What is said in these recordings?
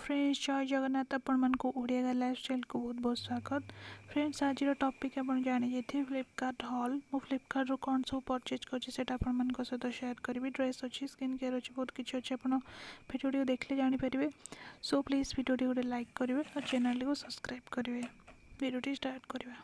Friends जय जगन्नाथ आपण को ओडिया लाइफस्टाइल को बहुत बहुत स्वागत। फ्रेंड्स आज टॉपिक आप जानी जाइए फ्लिपकार्ट हॉल। मु फ्लिपकार्ट रो कौन सब परचेज कर सहित शेयर करी। ड्रेस अच्छी स्किन केयर अच्छी बहुत किसी अच्छे आप भिडियो देखले जानीपर। सो प्लीज भिडियो गोटे लाइक करेंगे और चैनल को सब्सक्राइब करेंगे। भिडियो स्टार्ट करवा।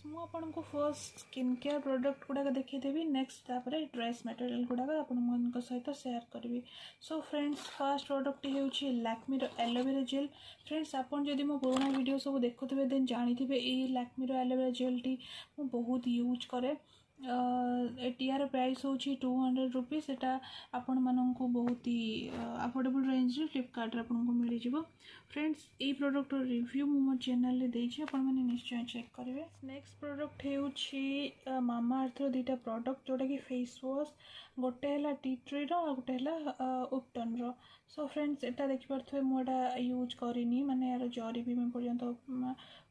मुझे फर्स्ट स्किन केयर प्रोडक्ट गुड़ाक देखीदेवी। नेक्स्ट ड्रेस मटेरियल गुड़ाक आपण सहित शेयर करी। सो फ्रेंड्स फर्स्ट प्रोडक्ट होची लैक्मी एलोवेरा जेल। फ्रेंड्स आपन जदि मो पुराना वीडियो सब देखुथिबे देन जानिथिबे ए लैक्मी एलोवेरा जेल टी मु बहुत यूज करे। यार प्राइस हूँ 200 रुपीज। एटा आपण मानक बहुत ही अफोर्डेबल रेंज रे फ्लिपकार्ट आपको मिल जाव। फ्रेंड्स ये प्रोडक्ट रिव्यू मो चैनल रे देछि, आपण माने निश्चय चेक करेंगे। नेक्स्ट प्रोडक्ट होची मामा अर्थ दुईटा प्रोडक्ट जोटा कि फेस वॉश। गोटे है टी ट्री रो गोटे है उपटन रो। सो फ्रेंड्स एटा देखि पारथुबे मुझे यूज करिनी, माने यार जरी भी मैं पर्यंत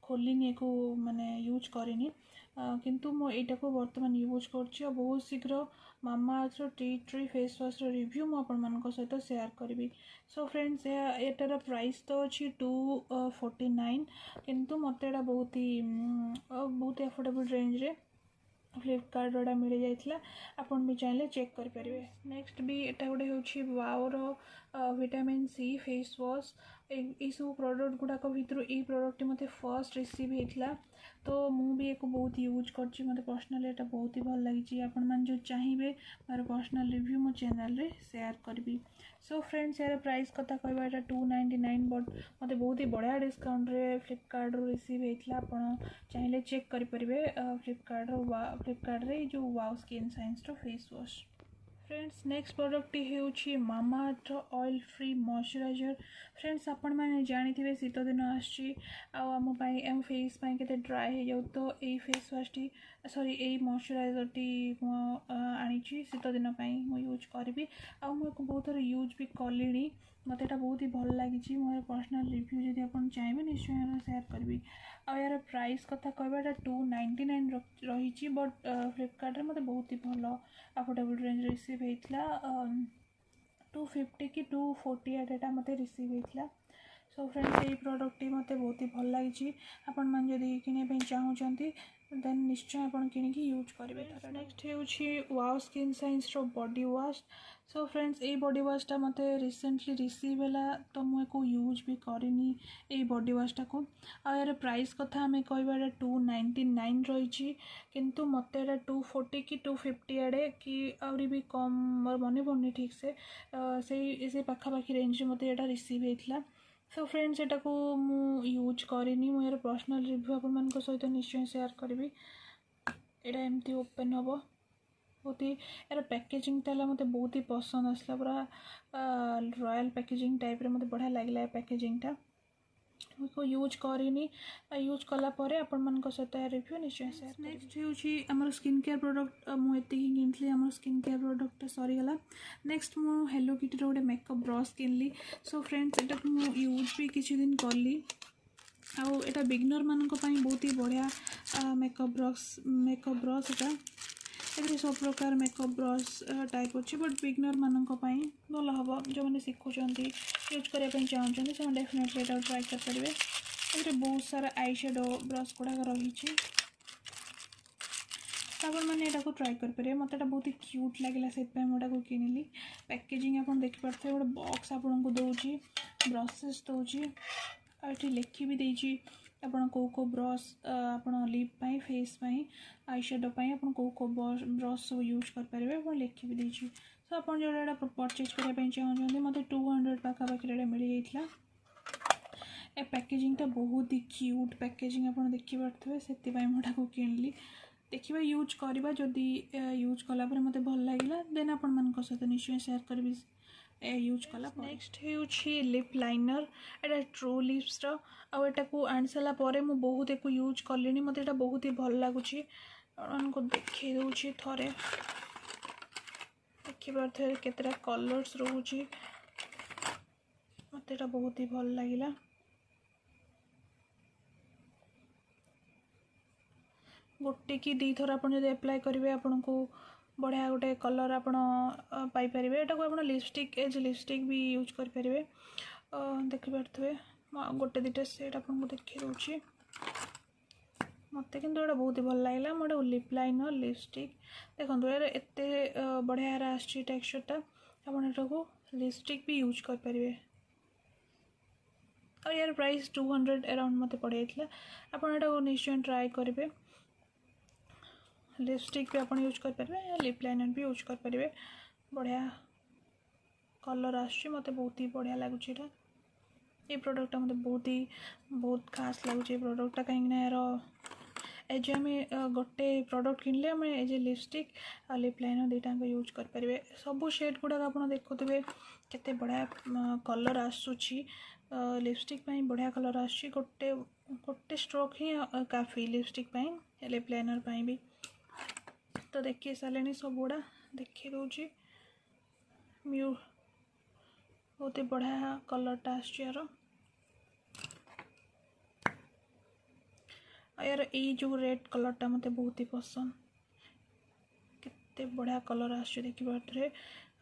खोलिनी एको माने यूज करिनी। किंतु मो एटा को वर्तमान यूज कर बहुत शीघ्र Mamaearth tea tree face wash review मु आपण मान सहित शेयर करी। सो फ्रेंड्स एटार प्राइस तो अच्छी 249 किंतु मत बहुत ही अफोर्डेबल रेंज रे फ्लिपकार्ट रोडा मिल जाइए। आपन भी चाहिए चेक करें। नेक्स्ट भी एटा गोटे हूँ वाओर विटामिन सी फेस वॉश। ये सब प्रोडक्ट गुड़ाक भितर ये प्रोडक्ट मत फर्स्ट रिसीव होता, तो मुझे एक बहुत यूज कर मत पर्सनाली एटा बहुत ही भल लगी। आपण मैंने जो चाहिए मार पर्सनल रिव्यू मो चैनल रे शेयर करी। सो फ्रेंड्स यार प्राइस कथा कहवा 299 बट मत बहुत ही बढ़िया डिस्काउंट रे फ्लिपकार्ट रो रिसीव होता। आपड़ चाहिए चेक करेंगे फ्लिपकार्ट रे जो वाओ स्किन साइंस रो face wash. Friends next product होची Mamaearth oil free moisturiser. Friends आपण मैंने जानी शीत दिन आम फेस के ड्राए हो जाऊ, तो ये फेस वाश टी सॉरी ये मॉइस्चराइजर टी आनी शीत दिन यूज करी। मुझे बहुत थर यूज भी कली। मत बहुत ही भल लगी। मोर पर्सनल रिव्यू जब आप चाहिए निश्चय शेयर करी। यार प्राइस कथा कहवा 299 रही, बट फ्लिपकार्ट मत बहुत ही भल अफोर्डेबल रेंज रिसीव होता। 250 कि 248 मत रिसीव होता। सो फ्रेंड्स ये प्रोडक्ट मत बहुत ही भल लगी। आपण मैंने जदि किने चाहूँगी देन निश्चय आप कि यूज करेंगे। नेक्स्ट हूँ वाओ स्किन साइंस रो बॉडी वॉश। सो फ्रेंड्स ये बॉडी वॉशटा मत रिसेंटली रिसीव है, तो मुझे यूज भी करनी ये बॉडी वॉशटा को। यार प्राइस कथा आम कहवा 299 रही, किंतु मत 240 कि 250 आड़े कि आहरी भी कम मोर मन पड़नी ठीक से पाखापाखि रेंज मत यहाँ रिसीव होता। सो फ्रेंड्स एटा को मु यूज करनी। मु यार पर्सनल रिव्यू आपण सहित निश्चय शेयर करी। एटा एमती ओपन हम बहुत ही यार पैकेजिंग ताला मत बहुत ही पसंद आसला। पूरा रॉयल पैकेजिंग टाइप रे मत बढ़िया लगे पैकेजिंगटा। को यूज करनी यूज कलापर आपण सहित रिव्यू निश्चय शेयर। नेक्स्ट हूँ स्किन केयर प्रोडक्ट मुझे किनी आम स्किन केयर प्रोडक्ट सरीगला। नेक्स्ट मु हेलो किटी गोटे makeup brush Kinley. So friends एटा को यूज भी किसी दिन कली। आटा बिगनर मान बहुत ही बढ़िया मेकअप ब्रश एटा ये सब प्रकार मेकअप ब्रश टाइप अच्छी, बट बिगनर मान भल हम जो मैंने शिखुंट यूज करने चाहते से डेफिनेटली एटा ट्राई करेंगे। ये बहुत सारा आई शेडो ब्रश गुड़ाक रही मैंने यहाँ ट्राई करेंगे। मत बहुत ही क्यूट लगे से मुझे किनिली। पैकेजिंग आप देखिपे गोटे बॉक्स आपको दूसरी ब्रशेस दूसरी ये लिखी भी देती आपन को ब्रश आप लिप पाई फेस पाई आई शेडो पाई आप को ब्रश सब यूज करेंगे आप लिखी भी देती। सो आप जो परचेज करने चाहते मत 200 पाखापाखि मिल जाता। ए पैकेजिंगटा बहुत ही क्यूट पैकेजिंग आप देखिपे से मुझे किनली। देखा यूज करवा जदि यूज कलापर मत भल लगे देन आपण सहित निश्चय शेयर करी यूज कला। नेक्स्ट हूँ लिप लाइनर। एटा ट्रू लिप्स आटा को आनी सारापर मुझे बहुत एक यूज कली। मत बहुत ही भल लगुच को देखे दूसरी थे देखिए केतटा कलर्स रोचे मत बहुत ही भल लगे। गोटे कि दी थर आप एप्लाय करेंगे आपन को बढ़िया गोटे कलर आप पाइपर। यहाँ को आप लिपस्टिक एज लिपस्टिक भी यूज करेंगे। देखिपे गोटे दुटा सेट आपको देखी दूसरी मत कि बहुत ही भल लगे मोटे लिप लाइनर लिपस्टिक देखो यार एत बढ़िया टेक्सचरटा आपको लिपस्टिक भी यूज करेंगे और यार प्राइस 200 अराउंड मत पड़ जाता आपड़ निश्चय ट्राए करेंगे लिपस्टिक भी आप यूज करेंगे या लिप लाइनर भी यूज करेंगे बढ़िया कलर आसुच्ची मत बहुत ही बढ़िया लगुच ये प्रोडक्टा मत बहुत खास लगुच प्रोडक्टा कहीं यार एज आम गोटे प्रोडक्ट किनले आम एज लिपस्टिक आ लिप लाइनर दुईटा यूज करेंगे सबू शेड गुड़ाक आप देखुवे केते बढ़िया कलर आसूची लिपस्टिक बढ़िया कलर आसूची गोटे गोटे स्ट्रोक ही काफ़ी लिपस्टिक लिप लाइनर भी तो देखिए सारे सब गुड़ा देखी दूची म्यू बहुत ही बढ़िया कलरटा आर यार ये जो रेड कलरटा मत बहुत ही पसंद केते बढ़िया कलर आखिए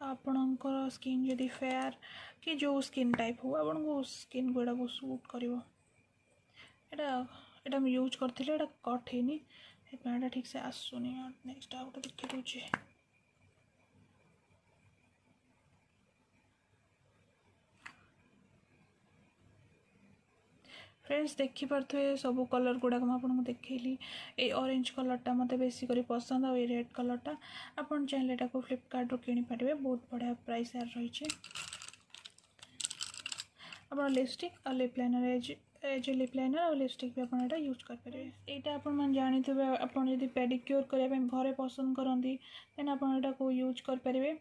आपणकर स्किन जदि फेयर कि जो स्किन टाइप हो आपको स्किन गुड़ा को सूट कर यूज करते कट है ठीक से आसुनी नेक्स्ट आउट देखी दूसरी फ्रेंड्स देखिपे सब कलर गुड़ाक मुझे देखली ये ऑरेंज कलरटा मत बेसी कर पसंद और ये रेड कलरटा आपन चाहिए को फ्लिपकार्ट किनी पारे बहुत बढ़िया प्राइस यार रही आप लिपस्टिक और lip liner as lip liner और लिपस्टिक भी आप यूज करेंगे यहाँ आप जानी थे आपड़ी पेडिक्योर करने घरे पसंद करती देन आप यूज करेंगे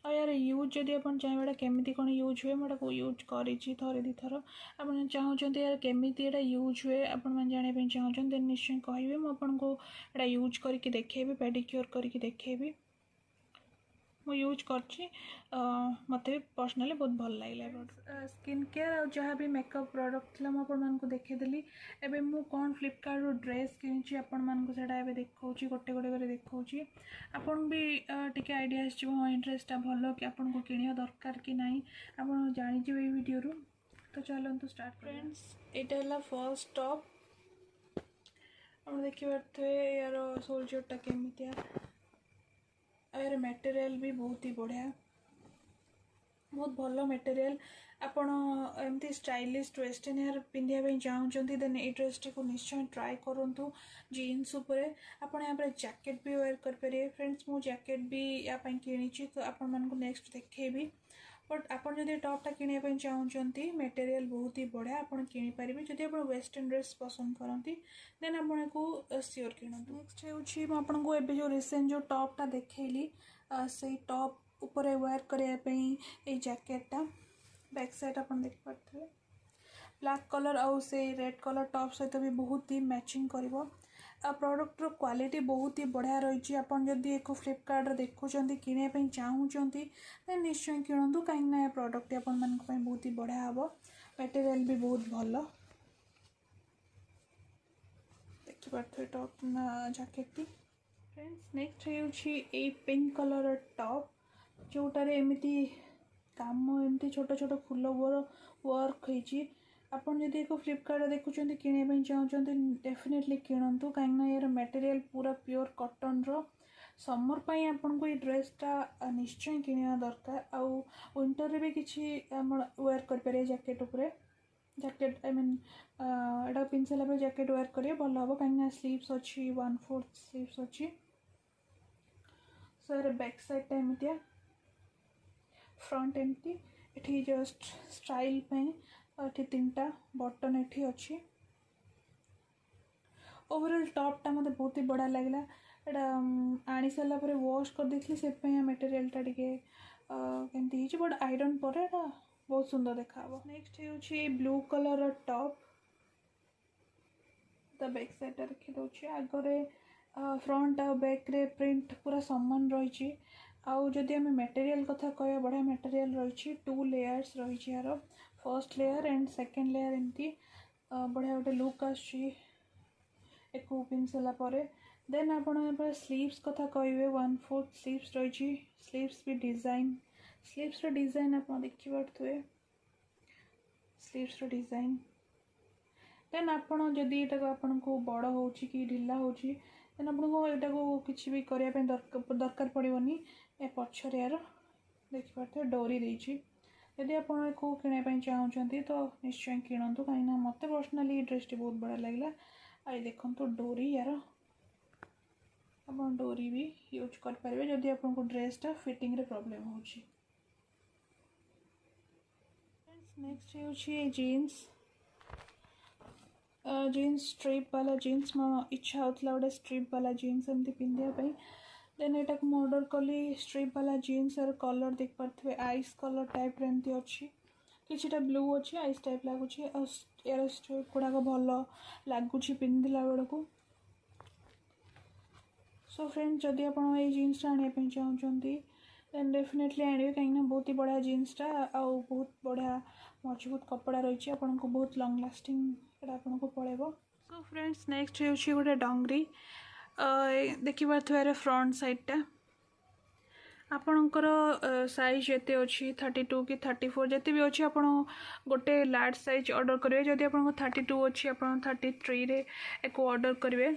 और यार यूज जदि आप चाहिए केमी कौन यूज हुए मुझे यूज करी थे दी थर आप चाहते यार केमी यूज हुए आपण जानापी चाहते देन निश्चय कहे मुझे यूज करके देखेबी पेडिक्योर करके देखेबी मु यूज करची मत भी पर्सनाली बहुत भल लगे स्किन केयर और जहाँ भी मेकअप प्रोडक्ट थी मुझे देखीदेली एवं मु कौन फ्लिपकार्ट ड्रेस कि आपण मानक देखा गोटे गोटे कर देखा आपन भी टी आइडिया हाँ ड्रेसटा भल कि आपको किणवा दरकार कि नहीं आप जानीजे ये वीडियो तो चलते स्टार्ट फ्रेंड्स यहाँ फर्स्ट टॉप आप देखिए यार सोल्जरटा केमितिया यार मटेरियल भी बहुत ही बढ़िया बहुत भल मटेरियल आपण एमती स्टाइलिश वेस्टर्न हेयर पिंधापी चाहते देन ये ड्रेस टी को निश्चय ट्राए करूँ जीन्स उपरे आपण यहाँ पर जैकेट भी वेयर करेंगे फ्रेंड्स मु जैकेट भी यहाँ किणी तो आपण मानक नेक्स्ट देखी बट आप टॉपटा किणापी चाहते मटेरियल बहुत ही बढ़िया आपड़ किपारे जदि आप वेस्टर्न ड्रेस पसंद करती देन आपको सियोर कि नेक्स्ट होको एवं जो रिसेंट जो टॉपटा देखली से टॉप उपरे वेयर करने जैकेटा बैक साइड आप देखिपे ब्लैक कलर आउ से रेड कलर टॉप सहित भी बहुत ही मैचिंग कर प्रोडक्टर क्वालिटी बहुत ही बढ़िया रही आपन जदि एक फ्लिपकार्ट देखुं किणापी चाहूँगी देन निश्चय किणु कहीं प्रोडक्ट आपण मान बहुत ही बढ़िया हम मटेरियल भी बहुत भल देखिपे टॉप जैकेट फ्रेंड्स नेक्स्ट हो पिंक कलर टॉप जोटार एमती काम एमती छोट छोट फूल वर्क होती आपन जदि एक फ्लिपकार्ट देखुं किणापी चाहते डेफिनेटली किणु कहीं यार मटेरियल पूरा प्योर कॉटन रो समर पाई आपन को ये ड्रेसटा निश्चय किणवा दरकार आउ विंटर भी किसी वेयर कर जैकेट उपरे जैकेट आई मीन एटा पिंध सारा जैकेट वेयर करेंगे भल हम कहीं स्लीव्स अच्छी 1/4 स्लीव्स अच्छी सर बैक साइड एमतिया फ्रंट एमती एठी जस्ट स्टाइल ये 3टा बटन एठी अच्छी ओवरऑल टॉपटा मत बहुत ही बढ़िया लगला एटा आनी सारा पर वॉश कर देखली से मटेरियलटा टिके केमती बट आयरन पर एटा बहुत सुंदर देखा नेक्स्ट हो ब्लू कलर टॉप ता बैक साइड रखी दूसरी आगरे फ्रंट आ बैक रे प्रिंट पूरा सामान रही आउ जदि आम मटेरियल कथा कह बढ़िया मटेरियल रही 2 लेयर्स रही यार first layer and second layer एमती बढ़िया गोटे लुक आसी पिंध सारापर देन आप स्लीव्स कथा कहे 1/4 स्लीव्स रही स्लीव्स भी डिजाइन स्लीव्स डिजाइन आप देखिपे स्लीव्स डिजाइन देन आपन जदि आपन को बड़ हो कि ढिला हो देन आपको यहाँ किसी भी करने दरकार पड़ोनी ए पचर यार देखिए डोरी देती यदि आपको किनापी चाहते तो निश्चय किणतु कहीं मत पर्सनाली ड्रेस टी बहुत बढ़िया लगे आई देखो डोरी यार आप डोरी भी यूज करेंगे जदि आपको ड्रेसटा फिटिंग रे प्रॉब्लम हो। नेक्स्ट है जीन्स जीन्स स्ट्रिप वाला जीन्स मो इच्छा होता गोटे स्ट्रिप वाला जीन्स एमती पिंधापी देन यहाँ को ऑर्डर कली स्ट्रिप वाला जीन्स यार कलर देख पारे आइस कलर टाइप एमती अच्छी किछिटा ब्लू अच्छी आइस टाइप लगुच यार स्ट्रिप गुड़ाक भल लगुच पिंधला बेलू सो फ्रेंड्स जदि आप जीन्स आने चाहते देन डेफिनेटली आने कहीं बहुत ही बढ़िया जीन्सटा आउ बहुत बढ़िया मजबूत कपड़ा रही आपको बहुत लंग लास्टिंग आपको पड़ेगा। सो फ्रेंड्स नेक्स्ट हो गोटे डंगरी देखिए फ्रंट साइडटा आपणकर साइज जिते अच्छी 32 कि 34 जिते भी अच्छी आप गोटे लार्ज साइज ऑर्डर करेंगे जदि आपको 32 अच्छी आप 33 रे एक ऑर्डर करेंगे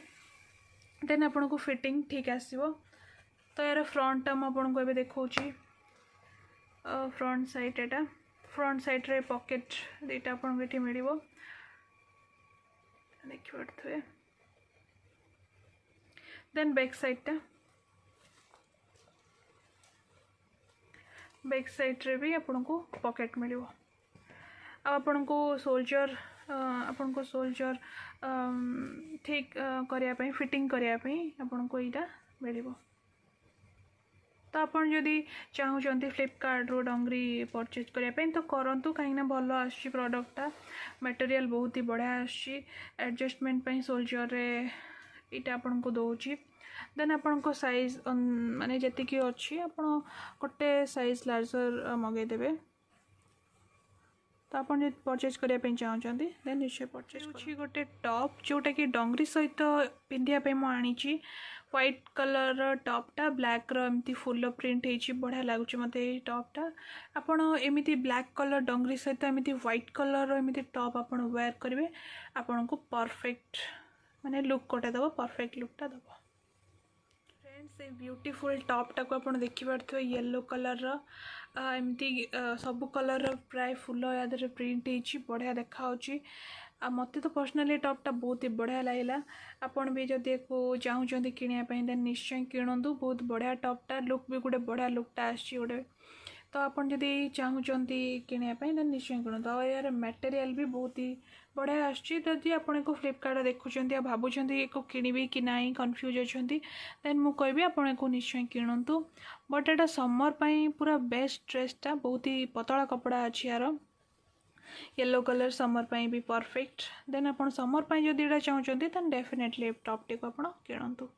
देन आपको फिटिंग ठीक आसो। तो यार फ्रंटा मुझे देखा फ्रंट साइड एटा फ्रंट साइड रे पॉकेट दुईटा आपको ये मिल देखिए देन बैक साइड रे भी आपको पॉकेट मिल आपको सोल्जर ठीक करने फिटिंग करने आपको यहाँ मिल। तो आपन जदि चाहते फ्लिपकार्ट रो डंगरी परचेज करने तो करूँ कहीं भल आसी प्रोडक्टा मटेरियल बहुत ही बढ़िया एडजस्टमेंट सोल्जर रे इटा आपन को दौची देन आपन को साइज माने जति अच्छी आप गोटे साइज लार्जर मगेदेवे। तो आप परचेज करने चाहते देन निश्चय परचेज अच्छी गोटे टॉप जोटा कि डंगरी सहित पिंधापी मुझे व्हाइट कलर टॉपटा ब्लैक एमती फुल प्रिंट हो बढ़िया लगुच मत टॉपटा आपड़ एमती ब्लैक कलर डंगरी सहित एमती व्हाइट कलर एमती टॉप आप वेयर करेंगे आपन को परफेक्ट माने लुक कोटा दब परफेक्ट लुकटा दब। फ्रेंड्स ये ब्यूटीफुल टॉपटा को आप देखिपे येलो कलर एमती सब कलर प्राय फुल याद प्रिंट हो बढ़िया देखा मत तो पर्सनाली टॉपटा बहुत ही बढ़िया लगे आपन भी जदि चाहते किनापी देन निश्चय किणतु बहुत बढ़िया टॉपटा लुक भी गोटे बढ़िया लुकटा आसी गोटे। तो आपन जदि चाहते किनापी देन निश्चय किणतु आ यार मटेरियल भी बहुत ही बढ़िया आदि आपन को फ्लिपकार्ट देखुं भावुं को किणवी कि ना कन्फ्यूज अच्छा देन मुझे आपन को निश्चय किणतु बट एटा समर पाई पूरा बेस्ट ड्रेसटा बहुत ही पतला कपड़ा अच्छी यार येलो कलर समर पाई भी परफेक्ट देन आप समर पाई जदि चाहते देन डेफिनेटली टॉप टी को आप किणतु।